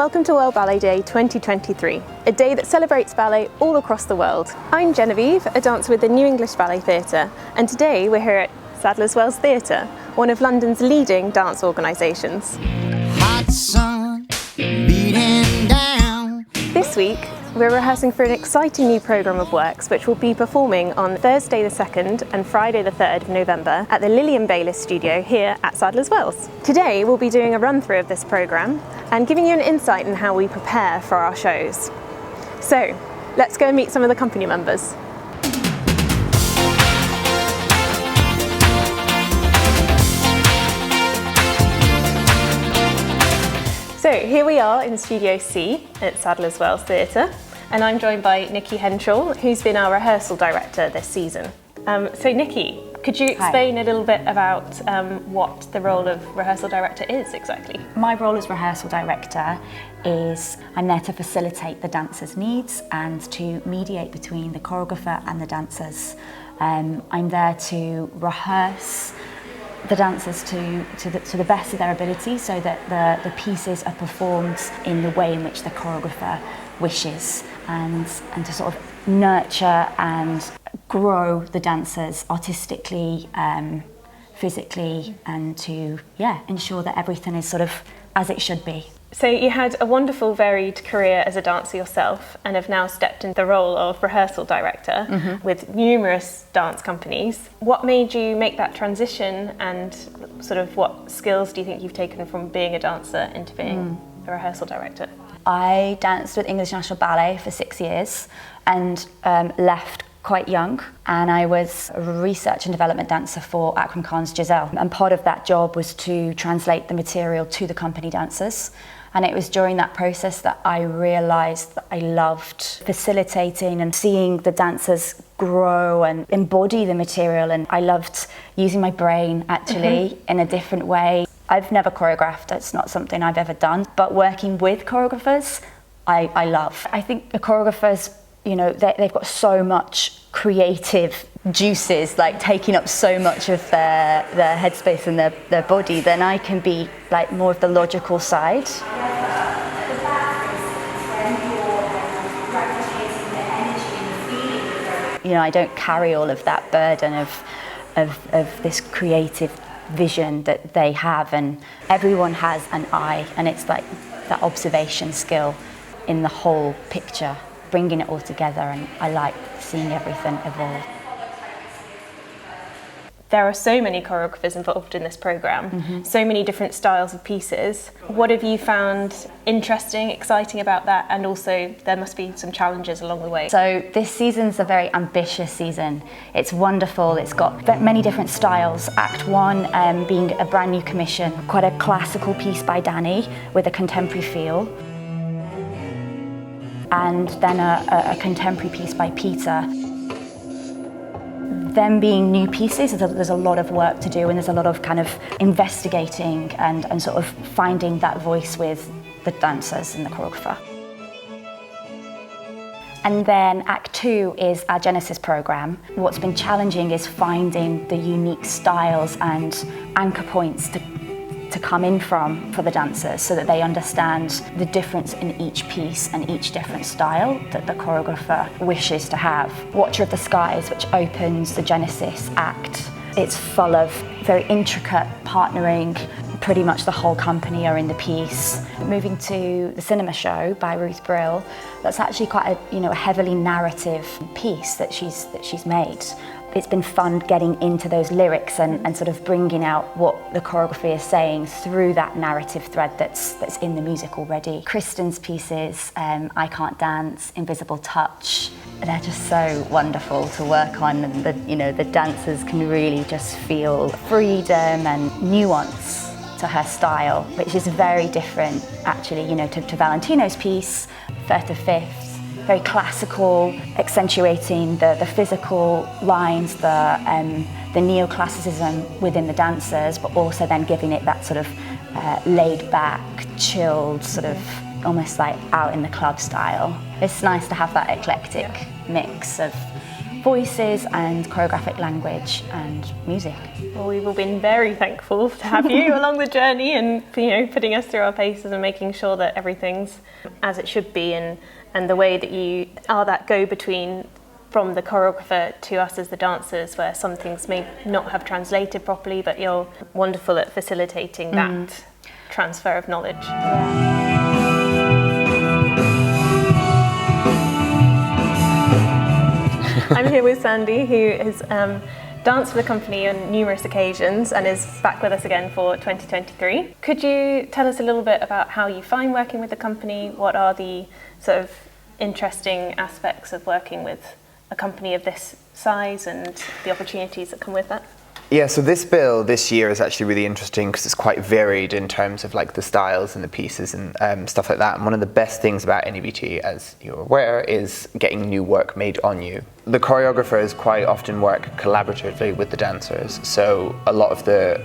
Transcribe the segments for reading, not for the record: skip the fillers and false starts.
welcome to World Ballet Day 2023, a day that celebrates ballet all across the world. I'm Genevieve, a dancer with the New English Ballet Theatre, and today we're here at Sadler's Wells Theatre, one of London's leading dance organisations. Hot sun beating down. This week, we're rehearsing for an exciting new programme of works which will be performing on Thursday the 2nd and Friday the 3rd of November at the Lillian Baylis studio here at Sadler's Wells. Today we'll be doing a run-through of this programme and giving you an insight in how we prepare for our shows. So, let's go and meet some of the company members. So here we are in Studio C at Sadler's Wells Theatre, and I'm joined by Nicky Henshall, who's been our rehearsal director this season. So Nicky, could you explain a little bit about what the role of rehearsal director is exactly? My role as rehearsal director is I'm there to facilitate the dancers' needs and to mediate between the choreographer and the dancers. I'm there to rehearse the dancers to the best of their ability so that the pieces are performed in the way in which the choreographer wishes, and to sort of nurture and grow the dancers artistically, physically, and to ensure that everything is sort of as it should be. So you had a wonderful varied career as a dancer yourself and have now stepped into the role of rehearsal director with numerous dance companies. What made you make that transition, and sort of what skills do you think you've taken from being a dancer into being a rehearsal director? I danced with English National Ballet for 6 years and left quite young, and I was a research and development dancer for Akram Khan's Giselle, and part of that job was to translate the material to the company dancers. And it was during that process that I realised that I loved facilitating and seeing the dancers grow and embody the material, and I loved using my brain actually in a different way. I've never choreographed, it's not something I've ever done, but working with choreographers, I love. I think the choreographers, you know, they've got so much creative juices, like taking up so much of their headspace and their body, then I can be like more of the logical side. You know, I don't carry all of that burden of this creative vision that they have, and everyone has an eye, and it's like that observation skill in the whole picture, bringing it all together, and I like seeing everything evolve. There are so many choreographers involved in this programme, so many different styles of pieces. What have you found interesting, exciting about that? And also there must be some challenges along the way. So this season's a very ambitious season. It's wonderful, it's got many different styles. Act 1 being a brand new commission, quite a classical piece by Danny with a contemporary feel. And then a contemporary piece by Peter. Them being new pieces, there's a lot of work to do, and there's a lot of kind of investigating and sort of finding that voice with the dancers and the choreographer. And then Act 2 is our Genesis programme. What's been challenging is finding the unique styles and anchor points to come in from for the dancers, so that they understand the difference in each piece and each different style that the choreographer wishes to have. Watcher of the Skies, which opens the Genesis act, it's full of very intricate partnering. Pretty much the whole company are in the piece. Moving to the Cinema Show by Ruth Brill, that's actually quite a heavily narrative piece that she's made. It's been fun getting into those lyrics and sort of bringing out what the choreography is saying through that narrative thread that's in the music already. Kristen's pieces, I Can't Dance, Invisible Touch, they're just so wonderful to work on, and the dancers can really just feel freedom and nuance to her style, which is very different actually, to Valentino's piece, 3rd to 5th. Very classical, accentuating the physical lines, the neoclassicism within the dancers, but also then giving it that sort of laid back, chilled, sort of almost like out in the club style. It's nice to have that eclectic mix of voices and choreographic language and music. Well, we've all been very thankful to have you along the journey and, you know, putting us through our paces and making sure that everything's as it should be, and the way that you are that go-between from the choreographer to us as the dancers, where some things may not have translated properly, but you're wonderful at facilitating that transfer of knowledge. I'm here with Sandy, who has danced for the company on numerous occasions and is back with us again for 2023. Could you tell us a little bit about how you find working with the company? What are the sort of interesting aspects of working with a company of this size and the opportunities that come with that? Yeah, so this bill this year is actually really interesting because it's quite varied in terms of like the styles and the pieces and stuff like that. And one of the best things about NEBT, as you're aware, is getting new work made on you. The choreographers quite often work collaboratively with the dancers, so a lot of the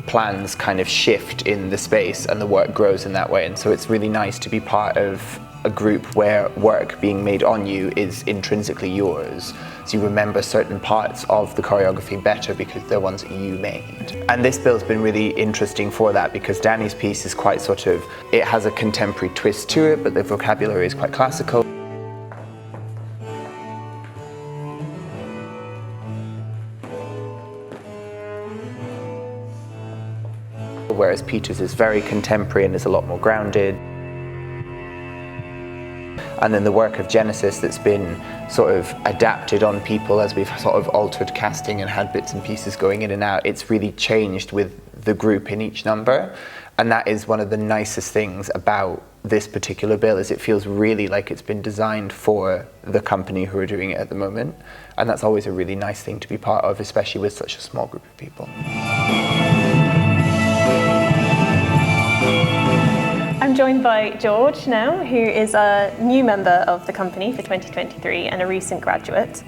plans kind of shift in the space and the work grows in that way. And so it's really nice to be part of a group where work being made on you is intrinsically yours. So you remember certain parts of the choreography better because they're ones that you made. And this bill's been really interesting for that because Danny's piece is quite sort of, it has a contemporary twist to it, but the vocabulary is quite classical. Whereas Peter's is very contemporary and is a lot more grounded. And then the work of Genesis that's been sort of adapted on people as we've sort of altered casting and had bits and pieces going in and out. It's really changed with the group in each number. And that is one of the nicest things about this particular bill, is it feels really like it's been designed for the company who are doing it at the moment. And that's always a really nice thing to be part of, especially with such a small group of people. I'm joined by George now, who is a new member of the company for 2023 and a recent graduate.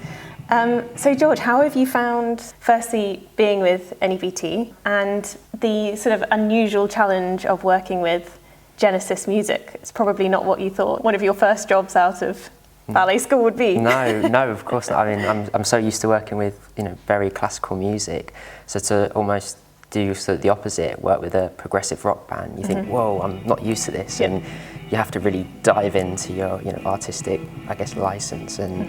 So George, how have you found, firstly, being with NEBT and the sort of unusual challenge of working with Genesis music? It's probably not what you thought one of your first jobs out of ballet school would be. No, of course not. I mean, I'm so used to working with, you know, very classical music, so to almost do sort of the opposite, work with a progressive rock band, you think, whoa, I'm not used to this, and you have to really dive into your, you know, artistic, I guess, license and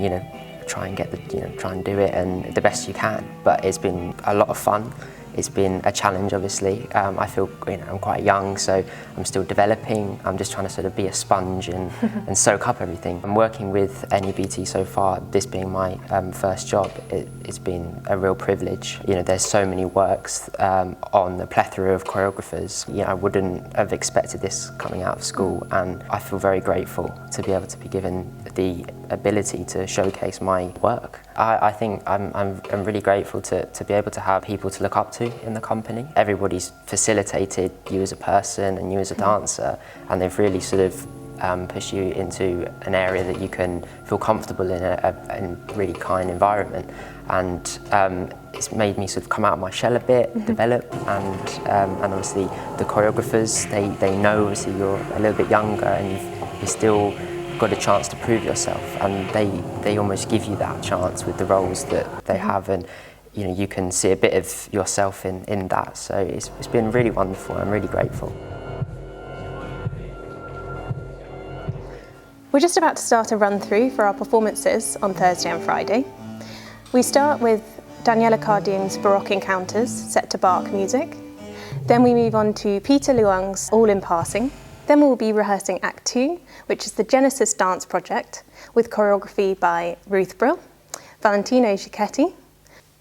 you know, try and get the, you know, try and do it and the best you can. But it's been a lot of fun. It's been a challenge, obviously. I feel, you know, I'm quite young, so I'm still developing. I'm just trying to sort of be a sponge and, and soak up everything. I'm working with NEBT so far, this being my first job. It's been a real privilege. You know, there's so many works on the plethora of choreographers. You know, I wouldn't have expected this coming out of school, and I feel very grateful to be able to be given the ability to showcase my work. I think I'm really grateful to be able to have people to look up to in the company. Everybody's facilitated you as a person and you as a dancer, and they've really sort of pushed you into an area that you can feel comfortable in a really kind environment. And it's made me sort of come out of my shell a bit, develop, and obviously the choreographers, they know obviously you're a little bit younger and you've still got a chance to prove yourself, and they almost give you that chance with the roles that they have, and you know, you can see a bit of yourself in that. So it's been really wonderful. I'm really grateful. We're just about to start a run through for our performances on Thursday and Friday. We start with Daniela Carding's Baroque Encounters set to Bach music. Then we move on to Peter Luang's All in Passing. Then we'll be rehearsing Act 2, which is the Genesis Dance Project, with choreography by Ruth Brill, Valentino Giacchetti,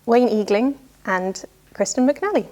Wayne Eagling and Kristen McNally.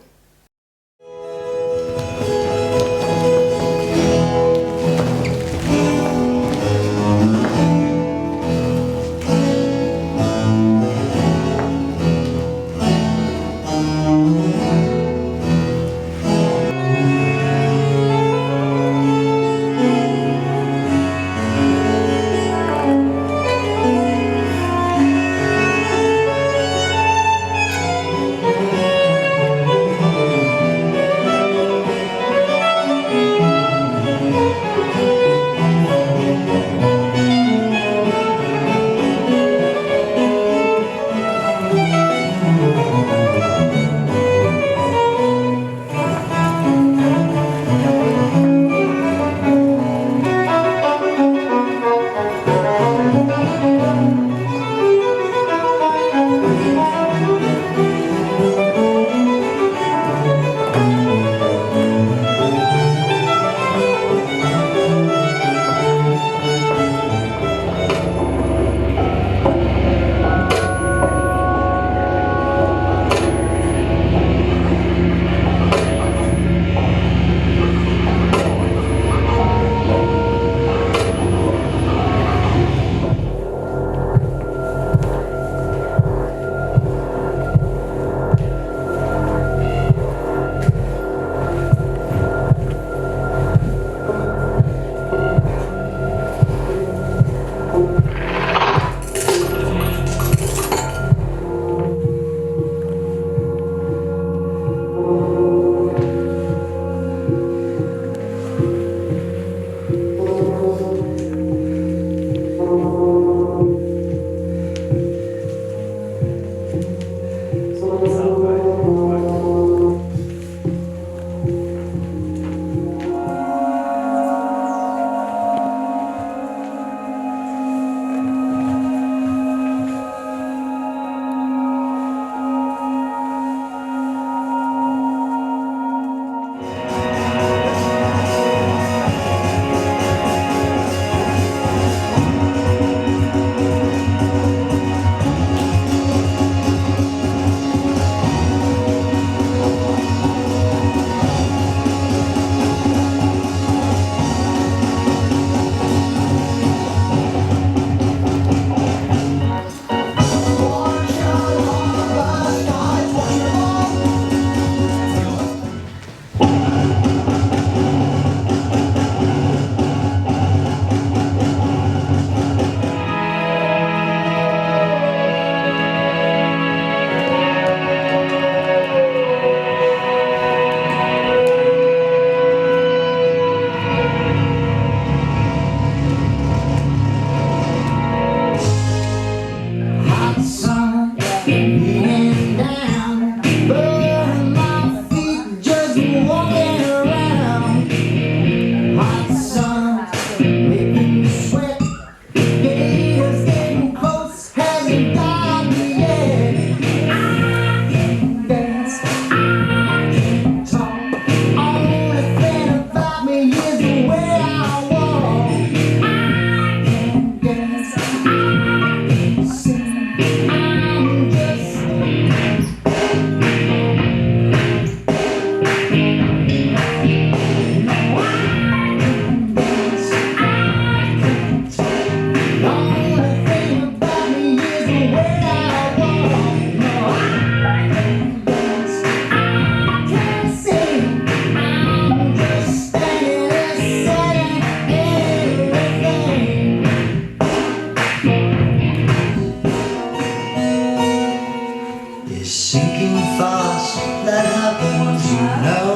sinking fast, that happens, you know.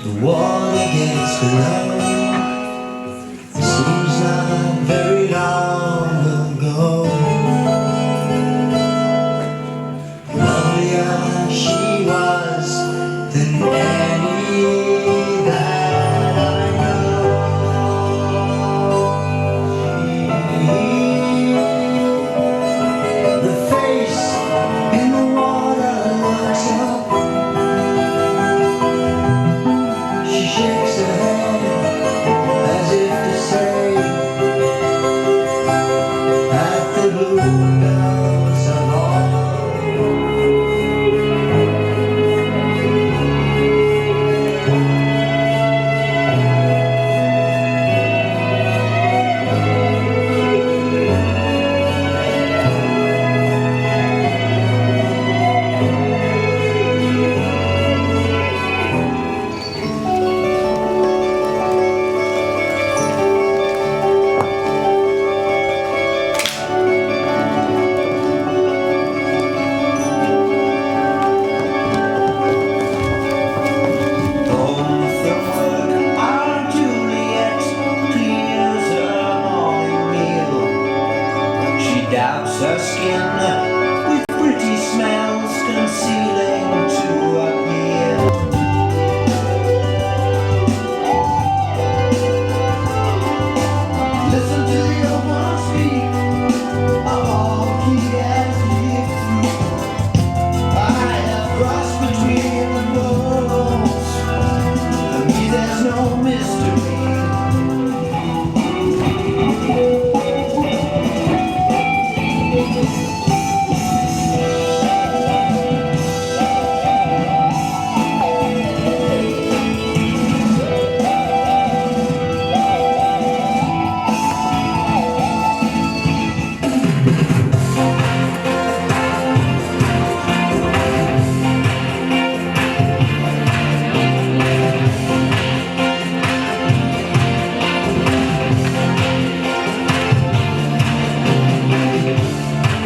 The water gets low. Seems not very long ago. Lovelier she was than any that I know. The face in the water looks up. She shakes her head as if to say that the bluebells are all. Home from work, our Juliet clears her morning meal. She dabs her skin with pretty smells, concealing to appear. Listen to the old one speak of all he has lived through. I have crossed between the worlds. For me there's no mystery.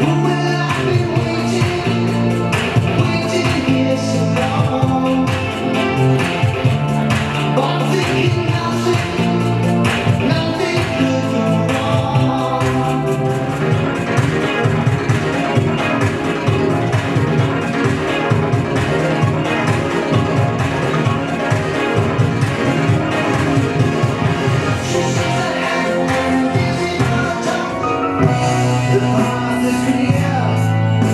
Well, I've been waiting here so long, but thinking nothing could go wrong. She says I am busy the path is clear,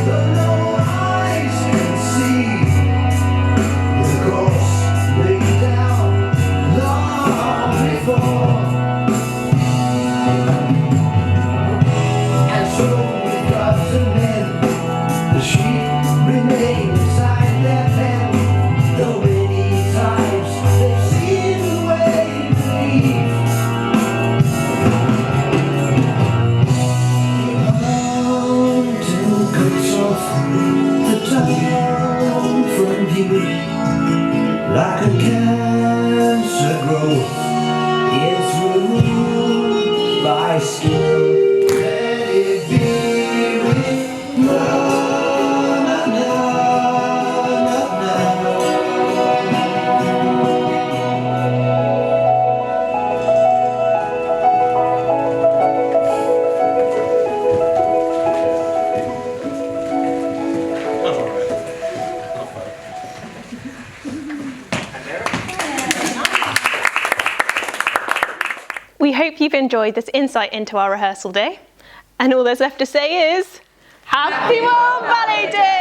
but no eyes can see. The course laid down long before, and so with gods and men, the sheep remain inside their pen. Though many times they've seen the way to leave. Mountain cuts off the town from view, like a cancer growth. It's removed by skill. Let it be with love, na, na, na, na. We hope you've enjoyed this insight into our rehearsal day. And all there's left to say is, Happy World Ballet Day!